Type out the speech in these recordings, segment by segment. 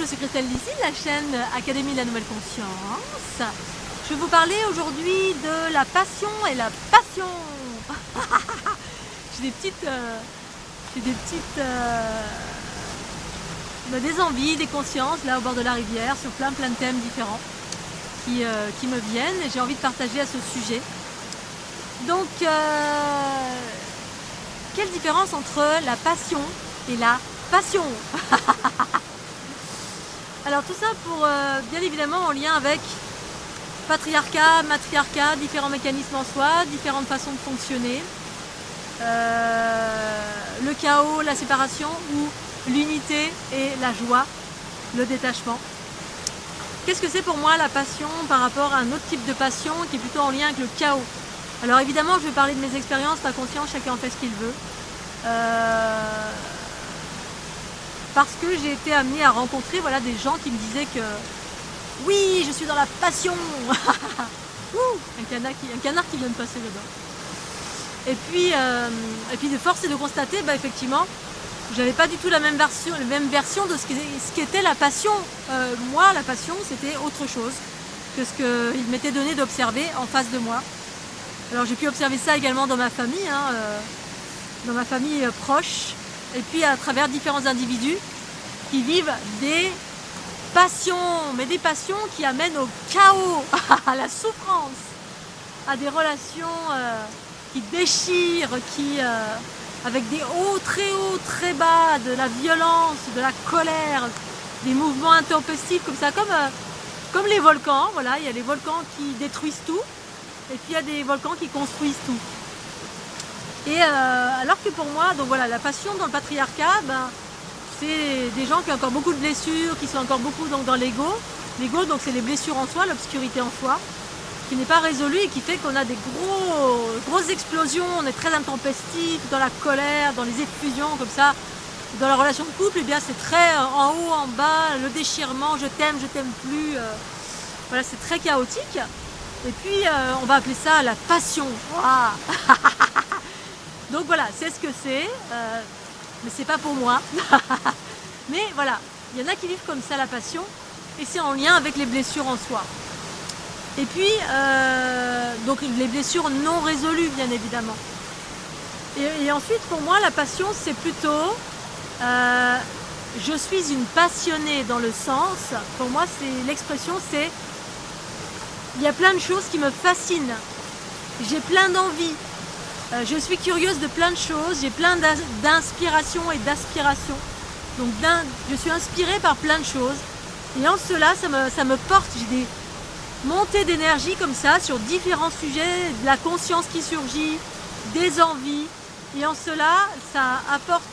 je suis Christelle Lissy de la chaîne Académie de la Nouvelle Conscience. Je vais vous parler aujourd'hui de la passion et la passion. J'ai des envies, des consciences là au bord de la rivière sur plein de thèmes différents qui me viennent et j'ai envie de partager à ce sujet. Donc, quelle différence entre la passion et la passion? Alors tout ça pour bien évidemment en lien avec patriarcat, matriarcat, différents mécanismes en soi, différentes façons de fonctionner, le chaos, la séparation ou l'unité et la joie, le détachement. Qu'est-ce que c'est pour moi la passion par rapport à un autre type de passion qui est plutôt en lien avec le chaos? Alors évidemment je vais parler de mes expériences, pas conscience, chacun en fait ce qu'il veut. Parce que j'ai été amenée à rencontrer des gens qui me disaient que oui, je suis dans la passion. un canard qui vient de passer dedans. Et puis de force est de constater, effectivement, j'avais pas du tout la même version de ce qu'était la passion. Moi, la passion, c'était autre chose que ce qu'il m'était donné d'observer en face de moi. Alors j'ai pu observer ça également dans ma famille, dans ma famille proche, et puis à travers différents individus qui vivent des passions, mais des passions qui amènent au chaos, à la souffrance, à des relations qui déchirent, avec des hauts, très bas, de la violence, de la colère, des mouvements intempestifs comme ça, comme les volcans. Voilà, il y a les volcans qui détruisent tout, et puis il y a des volcans qui construisent tout. Et alors que pour moi, donc voilà, la passion dans le patriarcat, c'est des gens qui ont encore beaucoup de blessures, qui sont encore beaucoup dans l'ego. L'ego, donc c'est les blessures en soi, l'obscurité en soi, qui n'est pas résolue et qui fait qu'on a des grosses explosions, on est très intempestif, dans la colère, dans les effusions comme ça. Dans la relation de couple, c'est très en haut, en bas, le déchirement, je t'aime plus. Voilà, c'est très chaotique. Et puis on va appeler ça la passion. Wow. Donc voilà, c'est ce que c'est, mais c'est pas pour moi. Mais voilà, il y en a qui vivent comme ça la passion, et c'est en lien avec les blessures en soi. Et puis, donc les blessures non résolues, bien évidemment. Et ensuite, pour moi, la passion, c'est plutôt, je suis une passionnée dans le sens, pour moi, l'expression, c'est, il y a plein de choses qui me fascinent, j'ai plein d'envies. Je suis curieuse de plein de choses, j'ai plein d'inspiration et d'aspiration. Donc je suis inspirée par plein de choses. Et en cela, ça me porte. J'ai des montées d'énergie comme ça sur différents sujets, de la conscience qui surgit, des envies. Et en cela, ça apporte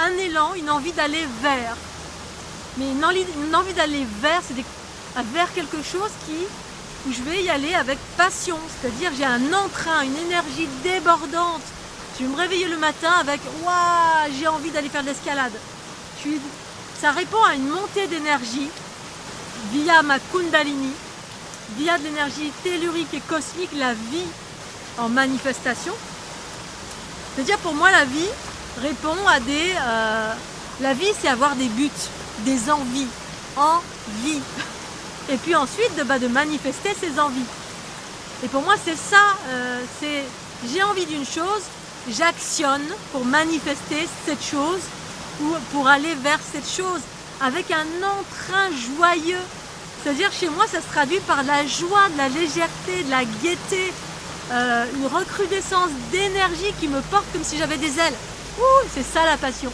un élan, une envie d'aller vers. Mais une envie d'aller vers, c'est vers quelque chose où je vais y aller avec passion, c'est-à-dire j'ai un entrain, une énergie débordante. Je vais me réveiller le matin avec « Waouh, j'ai envie d'aller faire de l'escalade ». Ça répond à une montée d'énergie via ma Kundalini, via de l'énergie tellurique et cosmique, la vie en manifestation. C'est-à-dire pour moi la vie répond à la vie, c'est avoir des buts, des envies, envie. Et puis ensuite de manifester ses envies. Et pour moi c'est ça, j'ai envie d'une chose, j'actionne pour manifester cette chose ou pour aller vers cette chose avec un entrain joyeux. C'est-à-dire chez moi ça se traduit par la joie, de la légèreté, de la gaieté, une recrudescence d'énergie qui me porte comme si j'avais des ailes. Ouh, c'est ça la passion.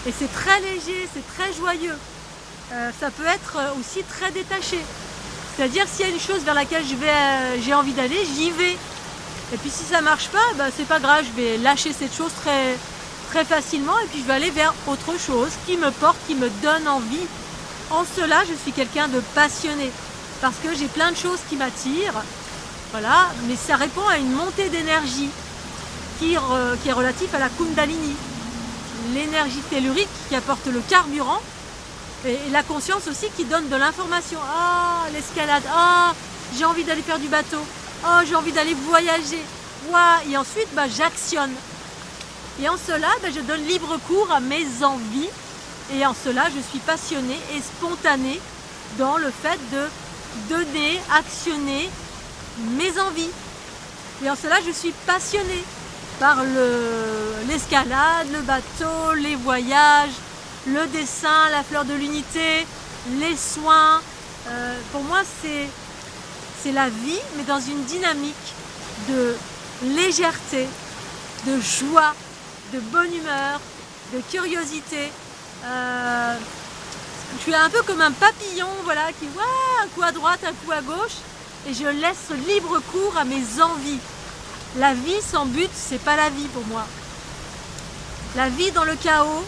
Et c'est très léger, c'est très joyeux. Ça peut être aussi très détaché. C'est-à-dire s'il y a une chose vers laquelle j'ai envie d'aller, j'y vais. Et puis si ça ne marche pas, c'est pas grave, je vais lâcher cette chose très, très facilement et puis je vais aller vers autre chose qui me porte, qui me donne envie. En cela, je suis quelqu'un de passionné parce que j'ai plein de choses qui m'attirent. Voilà, mais ça répond à une montée d'énergie qui est relative à la Kundalini. L'énergie tellurique qui apporte le carburant. Et la conscience aussi qui donne de l'information. Ah, l'escalade. Ah, j'ai envie d'aller faire du bateau. Oh, j'ai envie d'aller voyager. Wow. Et ensuite, j'actionne. Et en cela, je donne libre cours à mes envies Et en cela, je suis passionnée et spontanée dans le fait de donner, actionner mes envies. Et en cela, je suis passionnée par l'escalade, le bateau, les voyages, le dessin, la fleur de l'unité, les soins. Pour moi, c'est la vie, mais dans une dynamique de légèreté, de joie, de bonne humeur, de curiosité. Je suis un peu comme un papillon, voilà, qui voit un coup à droite, un coup à gauche, et je laisse libre cours à mes envies. La vie sans but, c'est pas la vie pour moi. La vie dans le chaos,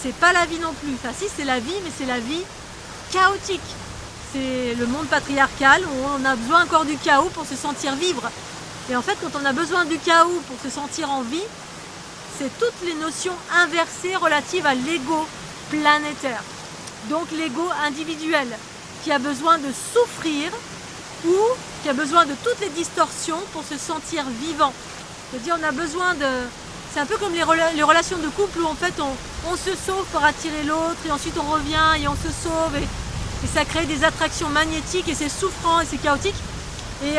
c'est pas la vie non plus. Enfin si, c'est la vie, mais c'est la vie chaotique. C'est le monde patriarcal où on a besoin encore du chaos pour se sentir vivre. Et en fait, quand on a besoin du chaos pour se sentir en vie, c'est toutes les notions inversées relatives à l'ego planétaire. Donc l'ego individuel qui a besoin de souffrir ou qui a besoin de toutes les distorsions pour se sentir vivant. C'est-à-dire on a besoin de... C'est un peu comme les relations de couple où en fait on se sauve pour attirer l'autre et ensuite on revient et on se sauve et ça crée des attractions magnétiques et c'est souffrant et c'est chaotique. Et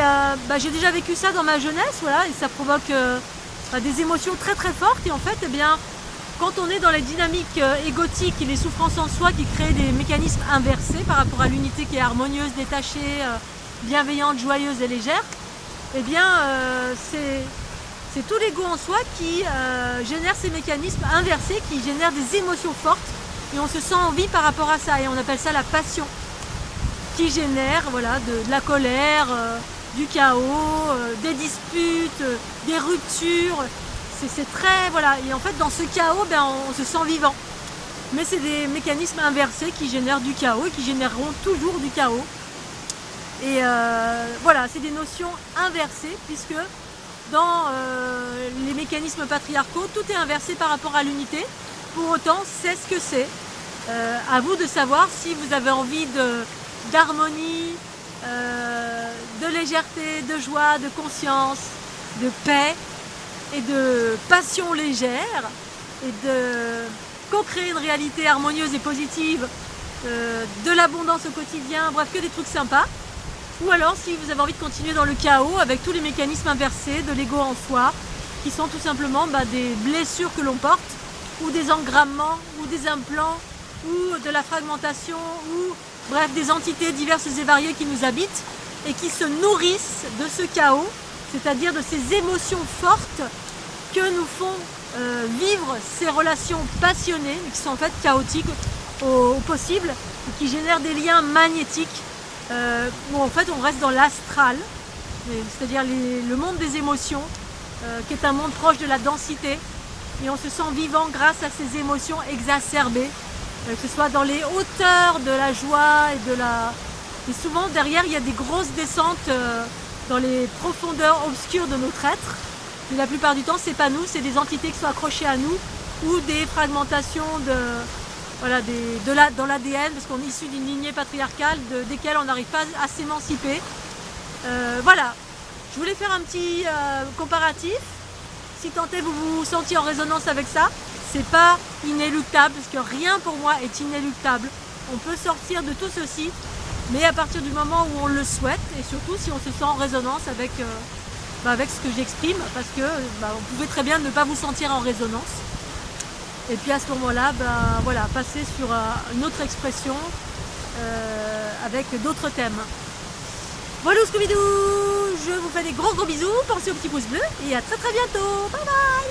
j'ai déjà vécu ça dans ma jeunesse, voilà, et ça provoque des émotions très très fortes. Et en fait, eh bien, quand on est dans les dynamiques égotiques et les souffrances en soi qui créent des mécanismes inversés par rapport à l'unité qui est harmonieuse, détachée, bienveillante, joyeuse et légère, eh bien c'est tout l'ego en soi qui génère ces mécanismes inversés, qui génèrent des émotions fortes et on se sent en vie par rapport à ça et on appelle ça la passion qui génère voilà, de la colère, du chaos, des disputes, des ruptures. C'est très... voilà. Et en fait dans ce chaos, on se sent vivant. Mais c'est des mécanismes inversés qui génèrent du chaos et qui généreront toujours du chaos. Et voilà, c'est des notions inversées puisque dans les mécanismes patriarcaux, tout est inversé par rapport à l'unité. Pour autant, c'est ce que c'est. À vous de savoir si vous avez envie d'harmonie, de légèreté, de joie, de conscience, de paix et de passion légère et de co-créer une réalité harmonieuse et positive, de l'abondance au quotidien, bref, que des trucs sympas. Ou alors si vous avez envie de continuer dans le chaos avec tous les mécanismes inversés de l'ego en soi, qui sont tout simplement des blessures que l'on porte, ou des engrammements, ou des implants, ou de la fragmentation, ou bref des entités diverses et variées qui nous habitent et qui se nourrissent de ce chaos, c'est-à-dire de ces émotions fortes que nous font vivre ces relations passionnées, mais qui sont en fait chaotiques au possible, et qui génèrent des liens magnétiques où en fait on reste dans l'astral, c'est-à-dire le monde des émotions, qui est un monde proche de la densité, et on se sent vivant grâce à ces émotions exacerbées, que ce soit dans les hauteurs de la joie et souvent derrière il y a des grosses descentes dans les profondeurs obscures de notre être, mais la plupart du temps c'est pas nous, c'est des entités qui sont accrochées à nous ou des fragmentations dans l'ADN, parce qu'on est issu d'une lignée patriarcale desquelles on n'arrive pas à s'émanciper. Voilà, je voulais faire un petit comparatif. Si tant est vous vous sentiez en résonance avec ça, c'est pas inéluctable, parce que rien pour moi est inéluctable. On peut sortir de tout ceci, mais à partir du moment où on le souhaite, et surtout si on se sent en résonance avec ce que j'exprime, parce que vous pouvez très bien ne pas vous sentir en résonance. Et puis à ce moment-là, voilà, passer sur une autre expression avec d'autres thèmes. Voilà Scooby-Doo, je vous fais des gros bisous, pensez au petit pouce bleu et à très bientôt. Bye bye.